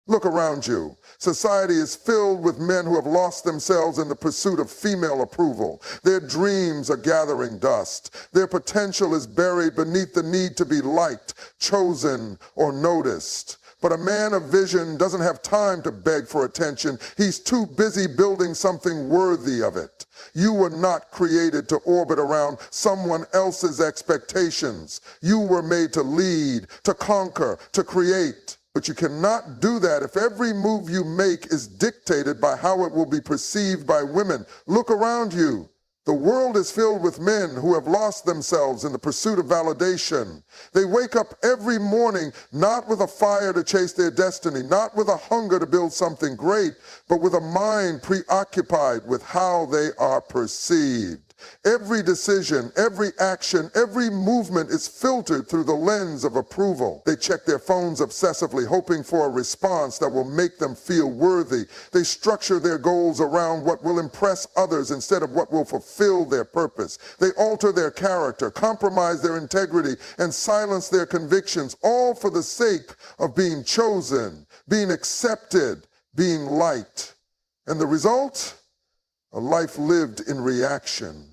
Look around you. Society is filled with men who have lost themselves in the pursuit of female approval. Their dreams are gathering dust. Their potential is buried beneath the need to be liked, chosen, or noticed. But a man of vision doesn't have time to beg for attention. He's too busy building something worthy of it. You were not created to orbit around someone else's expectations. You were made to lead, to conquer, to create. But you cannot do that if every move you make is dictated by how it will be perceived by women. Look around you. The world is filled with men who have lost themselves in the pursuit of validation. They wake up every morning not with a fire to chase their destiny, not with a hunger to build something great, but with a mind preoccupied with how they are perceived. Every decision, every action, every movement is filtered through the lens of approval. They check their phones obsessively, hoping for a response that will make them feel worthy. They structure their goals around what will impress others instead of what will fulfill their purpose. They alter their character, compromise their integrity, and silence their convictions, all for the sake of being chosen, being accepted, being liked. And the result? A life lived in reaction,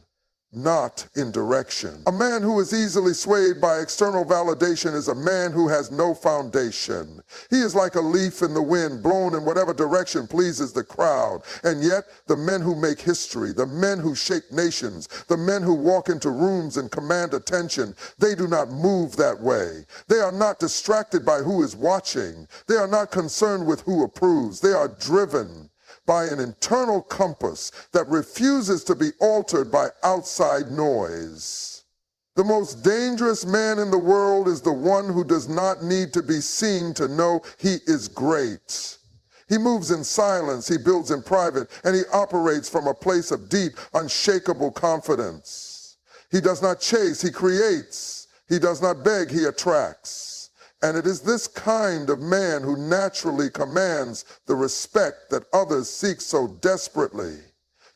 not in direction. A man who is easily swayed by external validation is a man who has no foundation. He is like a leaf in the wind, blown in whatever direction pleases the crowd. And yet, the men who make history, the men who shape nations, the men who walk into rooms and command attention, they do not move that way. They are not distracted by who is watching. They are not concerned with who approves. They are driven by an internal compass that refuses to be altered by outside noise. The most dangerous man in the world is the one who does not need to be seen to know he is great. He moves in silence, he builds in private, and he operates from a place of deep, unshakable confidence. He does not chase, he creates. He does not beg, he attracts. And it is this kind of man who naturally commands the respect that others seek so desperately.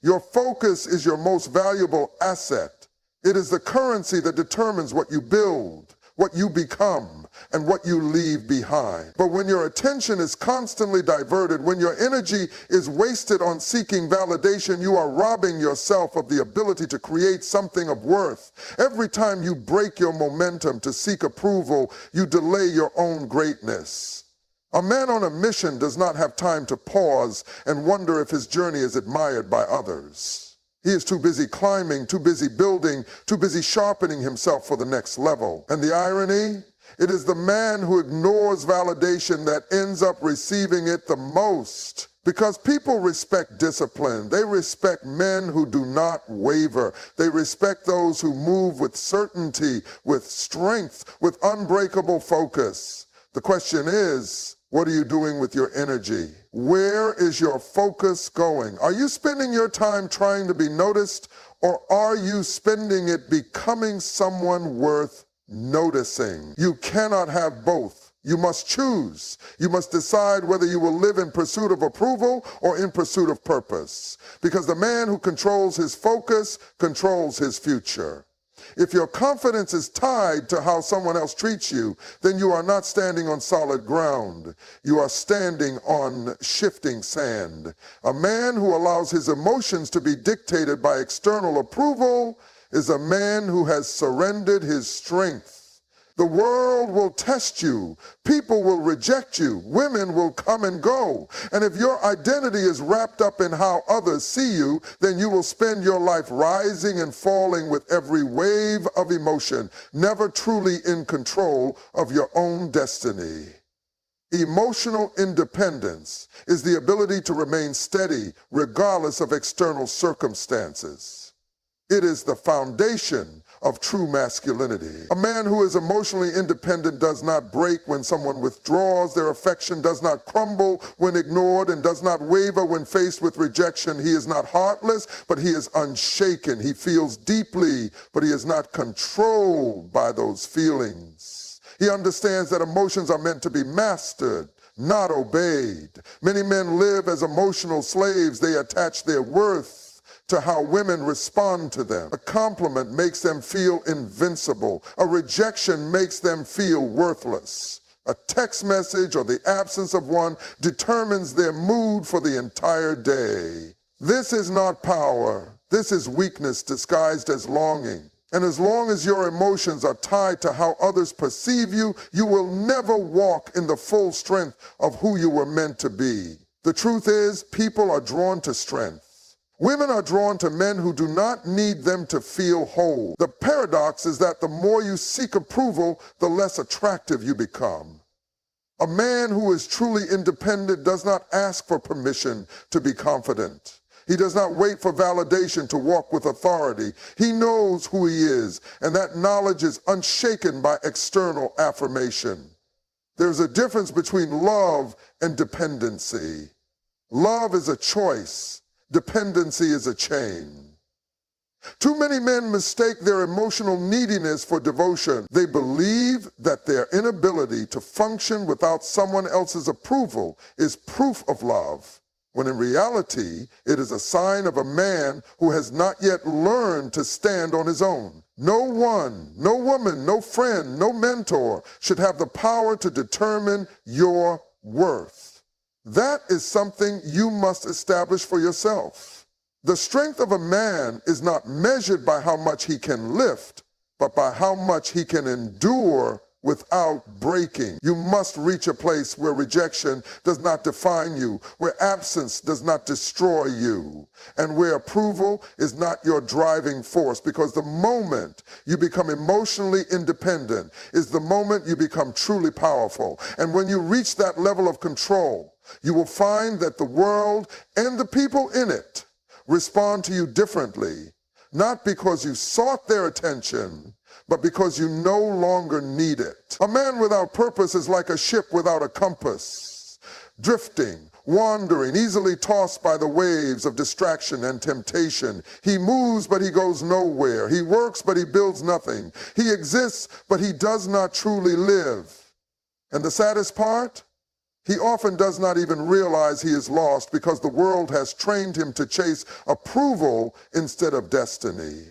Your focus is your most valuable asset. It is the currency that determines what you build, what you become, and what you leave behind. But when your attention is constantly diverted, when your energy is wasted on seeking validation, you are robbing yourself of the ability to create something of worth. Every time you break your momentum to seek approval, you delay your own greatness. A man on a mission does not have time to pause and wonder if his journey is admired by others. He is too busy climbing, too busy building, too busy sharpening himself for the next level. And the irony? It is the man who ignores validation that ends up receiving it the most. Because people respect discipline. They respect men who do not waver. They respect those who move with certainty, with strength, with unbreakable focus. The question is, what are you doing with your energy? Where is your focus going? Are you spending your time trying to be noticed, or are you spending it becoming someone worth noticing? You cannot have both. You must choose. You must decide whether you will live in pursuit of approval or in pursuit of purpose. Because the man who controls his focus controls his future. If your confidence is tied to how someone else treats you, then you are not standing on solid ground. You are standing on shifting sand. A man who allows his emotions to be dictated by external approval is a man who has surrendered his strength. The world will test you. People will reject you. Women will come and go. And if your identity is wrapped up in how others see you, then you will spend your life rising and falling with every wave of emotion, never truly in control of your own destiny. Emotional independence is the ability to remain steady regardless of external circumstances. It is the foundation of true masculinity. A man who is emotionally independent does not break when someone withdraws. Their affection does not crumble when ignored and does not waver when faced with rejection. He is not heartless, but he is unshaken. He feels deeply, but he is not controlled by those feelings. He understands that emotions are meant to be mastered, not obeyed. Many men live as emotional slaves. They attach their worth to how women respond to them. A compliment makes them feel invincible. A rejection makes them feel worthless. A text message or the absence of one determines their mood for the entire day. This is not power. This is weakness disguised as longing. And as long as your emotions are tied to how others perceive you, you will never walk in the full strength of who you were meant to be. The truth is, people are drawn to strength. Women are drawn to men who do not need them to feel whole. The paradox is that the more you seek approval, the less attractive you become. A man who is truly independent does not ask for permission to be confident. He does not wait for validation to walk with authority. He knows who he is, and that knowledge is unshaken by external affirmation. There's a difference between love and dependency. Love is a choice. Dependency is a chain. Too many men mistake their emotional neediness for devotion. They believe that their inability to function without someone else's approval is proof of love, when in reality, it is a sign of a man who has not yet learned to stand on his own. No one, no woman, no friend, no mentor should have the power to determine your worth. That is something you must establish for yourself. The strength of a man is not measured by how much he can lift, but by how much he can endure without breaking. You must reach a place where rejection does not define you, where absence does not destroy you, and where approval is not your driving force, because the moment you become emotionally independent is the moment you become truly powerful. And when you reach that level of control, you will find that the world and the people in it respond to you differently, not because you sought their attention, but because you no longer need it. A man without purpose is like a ship without a compass, drifting, wandering, easily tossed by the waves of distraction and temptation. He moves, but he goes nowhere. He works, but he builds nothing. He exists, but he does not truly live. And the saddest part? He often does not even realize he is lost because the world has trained him to chase approval instead of destiny.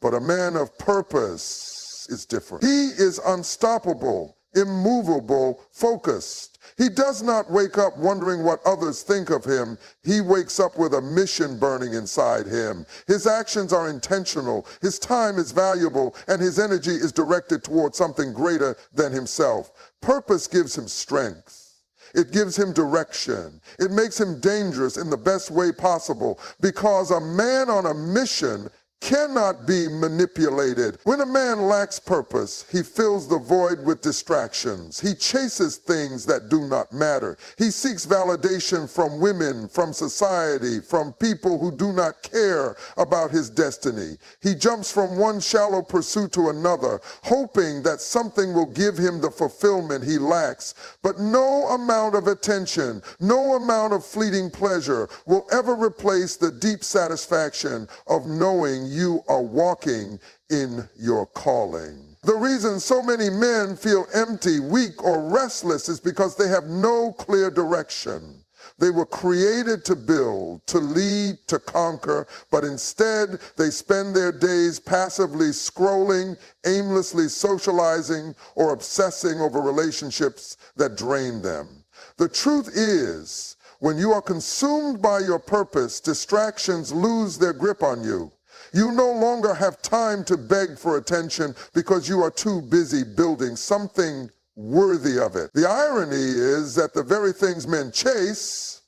But a man of purpose is different. He is unstoppable, immovable, focused. He does not wake up wondering what others think of him. He wakes up with a mission burning inside him. His actions are intentional, his time is valuable, and his energy is directed towards something greater than himself. Purpose gives him strength. It gives him direction. It makes him dangerous in the best way possible, because a man on a mission cannot be manipulated. When a man lacks purpose, he fills the void with distractions. He chases things that do not matter. He seeks validation from women, from society, from people who do not care about his destiny. He jumps from one shallow pursuit to another, hoping that something will give him the fulfillment he lacks. But no amount of attention, no amount of fleeting pleasure will ever replace the deep satisfaction of knowing you are walking in your calling. The reason so many men feel empty, weak, or restless is because they have no clear direction. They were created to build, to lead, to conquer, but instead they spend their days passively scrolling, aimlessly socializing, or obsessing over relationships that drain them. The truth is, when you are consumed by your purpose, distractions lose their grip on you. You no longer have time to beg for attention because you are too busy building something worthy of it. The irony is that the very things men chase,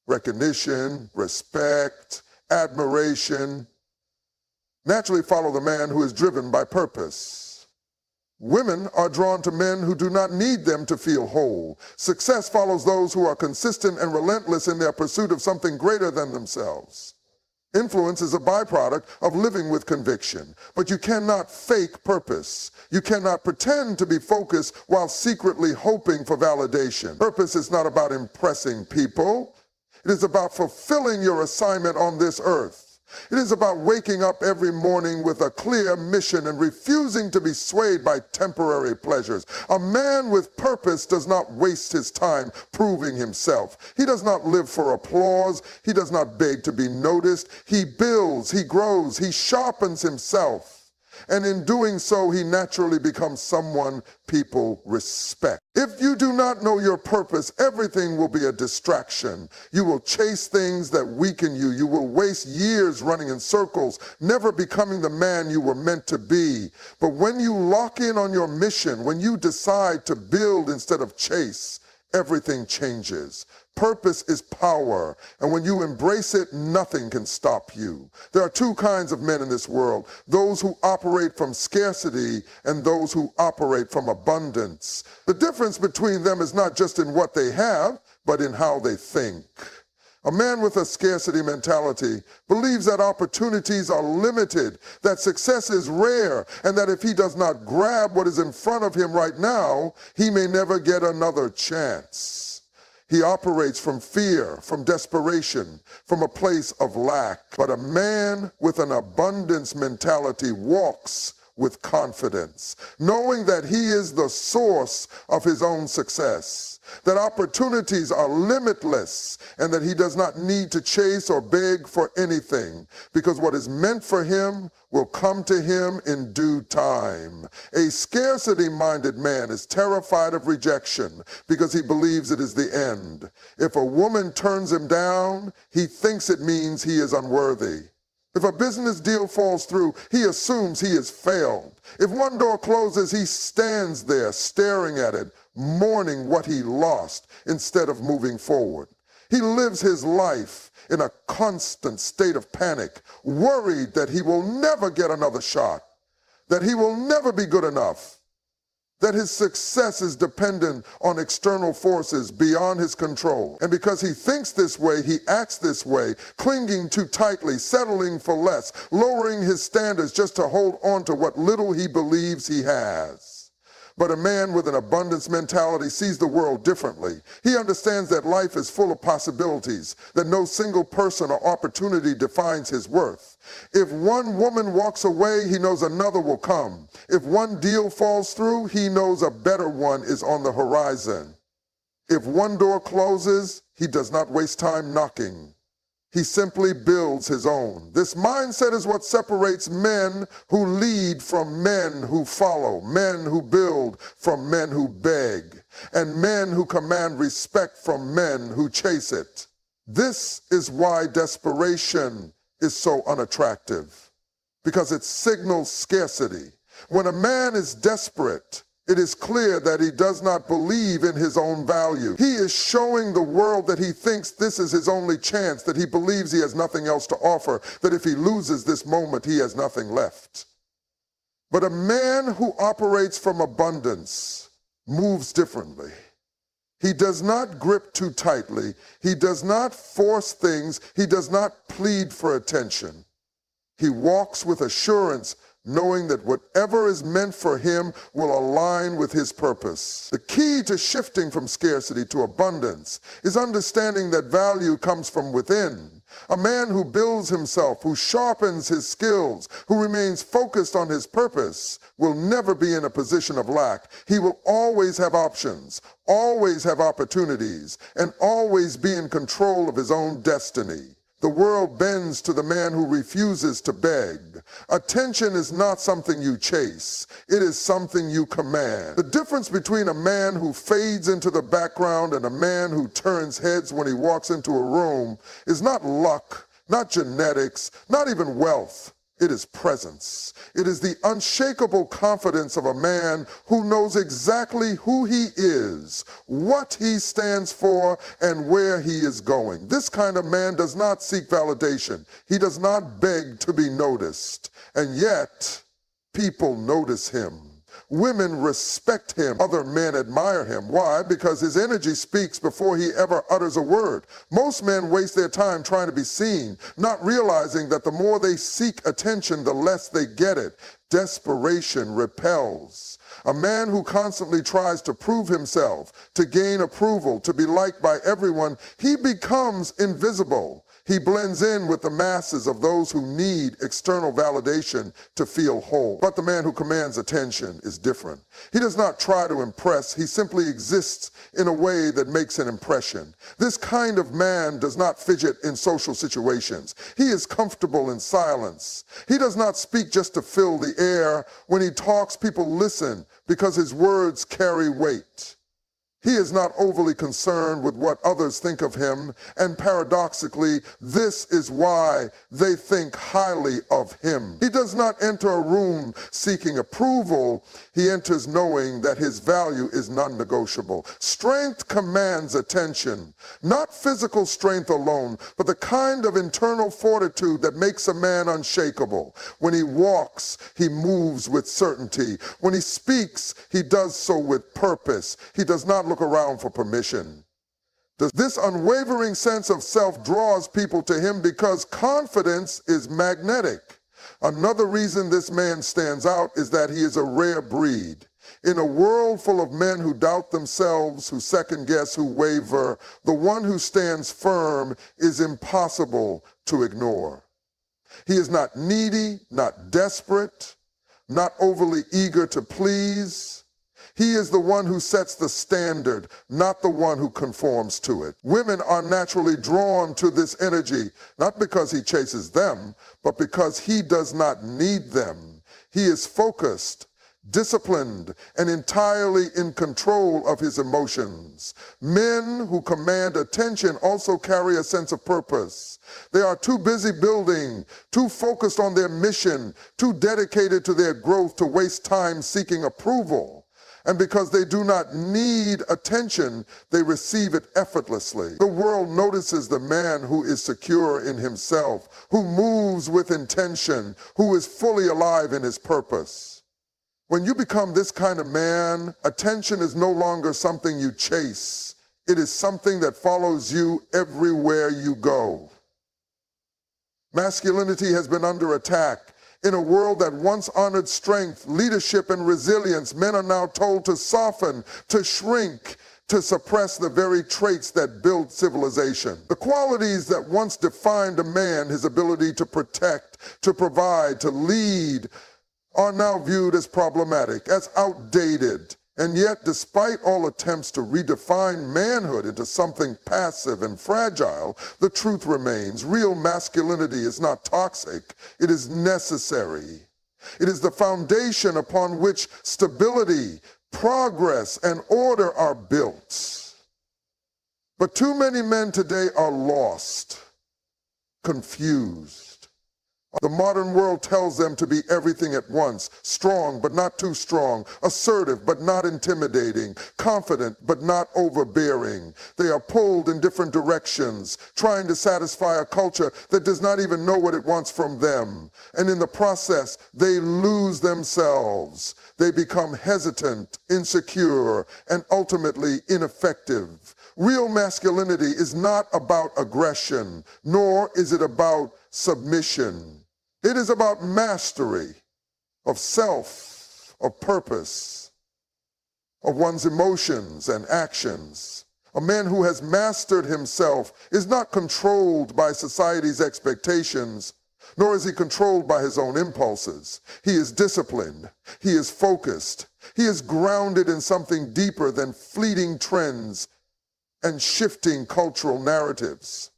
recognition, respect, admiration, naturally follow the man who is driven by purpose. Women are drawn to men who do not need them to feel whole. Success follows those who are consistent and relentless in their pursuit of something greater than themselves. Influence is a byproduct of living with conviction, but you cannot fake purpose. You cannot pretend to be focused while secretly hoping for validation. Purpose is not about impressing people. It is about fulfilling your assignment on this earth. It is about waking up every morning with a clear mission and refusing to be swayed by temporary pleasures. A man with purpose does not waste his time proving himself. He does not live for applause. He does not beg to be noticed. He builds, he grows, he sharpens himself. and in doing so, he naturally becomes someone people respect. If you do not know your purpose, everything will be a distraction. You will chase things that weaken you. You will waste years running in circles, never becoming the man you were meant to be. But when you lock in on your mission, when you decide to build instead of chase, everything changes. Purpose is power, and when you embrace it, nothing can stop you. There are two kinds of men in this world, those who operate from scarcity and those who operate from abundance. The difference between them is not just in what they have, but in how they think. A man with a scarcity mentality believes that opportunities are limited, that success is rare, and that if he does not grab what is in front of him right now, he may never get another chance. He operates from fear, from desperation, from a place of lack. But a man with an abundance mentality walks with confidence, knowing that he is the source of his own success, that opportunities are limitless, and that he does not need to chase or beg for anything, because what is meant for him will come to him in due time. A scarcity-minded man is terrified of rejection because he believes it is the end. If a woman turns him down, he thinks it means he is unworthy. If a business deal falls through, he assumes he has failed. If one door closes, he stands there staring at it, mourning what he lost instead of moving forward. He lives his life in a constant state of panic, worried that he will never get another shot, that he will never be good enough, that his success is dependent on external forces beyond his control. And because he thinks this way, he acts this way, clinging too tightly, settling for less, lowering his standards just to hold on to what little he believes he has. But a man with an abundance mentality sees the world differently. He understands that life is full of possibilities, that no single person or opportunity defines his worth. If one woman walks away, he knows another will come. If one deal falls through, he knows a better one is on the horizon. If one door closes, he does not waste time knocking. He simply builds his own. This mindset is what separates men who lead from men who follow, men who build from men who beg, and men who command respect from men who chase it. This is why desperation is so unattractive, because it signals scarcity. When a man is desperate, it is clear that he does not believe in his own value. He is showing the world that he thinks this is his only chance, that he believes he has nothing else to offer, that if he loses this moment, he has nothing left. But a man who operates from abundance moves differently. He does not grip too tightly. He does not force things. He does not plead for attention. He walks with assurance, knowing that whatever is meant for him will align with his purpose. The key to shifting from scarcity to abundance is understanding that value comes from within. A man who builds himself, who sharpens his skills, who remains focused on his purpose, will never be in a position of lack. He will always have options, always have opportunities, and always be in control of his own destiny. The world bends to the man who refuses to beg. Attention is not something you chase. It is something you command. The difference between a man who fades into the background and a man who turns heads when he walks into a room is not luck, not genetics, not even wealth. It is presence. It is the unshakable confidence of a man who knows exactly who he is, what he stands for, and where he is going. This kind of man does not seek validation. He does not beg to be noticed. And yet, people notice him. Women respect him. Other men admire him. Why? Because his energy speaks before he ever utters a word. Most men waste their time trying to be seen, not realizing that the more they seek attention, the less they get it. Desperation repels. A man who constantly tries to prove himself, to gain approval, to be liked by everyone, he becomes invisible. He blends in with the masses of those who need external validation to feel whole. But the man who commands attention is different. He does not try to impress. He simply exists in a way that makes an impression. This kind of man does not fidget in social situations. He is comfortable in silence. He does not speak just to fill the air. When he talks, people listen because his words carry weight. He is not overly concerned with what others think of him, and paradoxically, this is why they think highly of him. He does not enter a room seeking approval. He enters knowing that his value is non-negotiable. Strength commands attention, not physical strength alone, but the kind of internal fortitude that makes a man unshakable. When he walks, he moves with certainty. When he speaks, he does so with purpose. He does not look around for permission. This unwavering sense of self draws people to him because confidence is magnetic. Another reason this man stands out is that he is a rare breed. In a world full of men who doubt themselves, who second guess, who waver, the one who stands firm is impossible to ignore. He is not needy, not desperate, not overly eager to please. He is the one who sets the standard, not the one who conforms to it. Women are naturally drawn to this energy, not because he chases them, but because he does not need them. He is focused, disciplined, and entirely in control of his emotions. Men who command attention also carry a sense of purpose. They are too busy building, too focused on their mission, too dedicated to their growth to waste time seeking approval. And because they do not need attention, they receive it effortlessly. The world notices the man who is secure in himself, who moves with intention, who is fully alive in his purpose. When you become this kind of man, attention is no longer something you chase. It is something that follows you everywhere you go. Masculinity has been under attack. In a world that once honored strength, leadership, and resilience, men are now told to soften, to shrink, to suppress the very traits that build civilization. The qualities that once defined a man, his ability to protect, to provide, to lead, are now viewed as problematic, as outdated. And yet, despite all attempts to redefine manhood into something passive and fragile, the truth remains. Real masculinity is not toxic. It is necessary. It is the foundation upon which stability, progress, and order are built. But too many men today are lost, confused. The modern world tells them to be everything at once, strong but not too strong, assertive but not intimidating, confident but not overbearing. They are pulled in different directions, trying to satisfy a culture that does not even know what it wants from them. And in the process, they lose themselves. They become hesitant, insecure, and ultimately ineffective. Real masculinity is not about aggression, nor is it about submission. It is about mastery of self, of purpose, of one's emotions and actions. A man who has mastered himself is not controlled by society's expectations, nor is he controlled by his own impulses. He is disciplined. He is focused. He is grounded in something deeper than fleeting trends and shifting cultural narratives.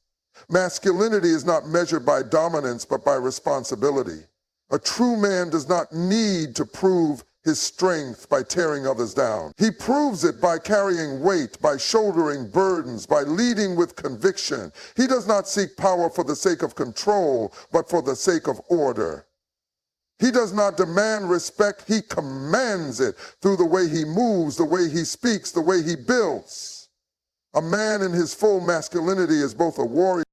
Masculinity is not measured by dominance, but by responsibility. A true man does not need to prove his strength by tearing others down. He proves it by carrying weight, by shouldering burdens, by leading with conviction. He does not seek power for the sake of control, but for the sake of order. He does not demand respect, he commands it through the way he moves, the way he speaks, the way he builds. A man in his full masculinity is both a warrior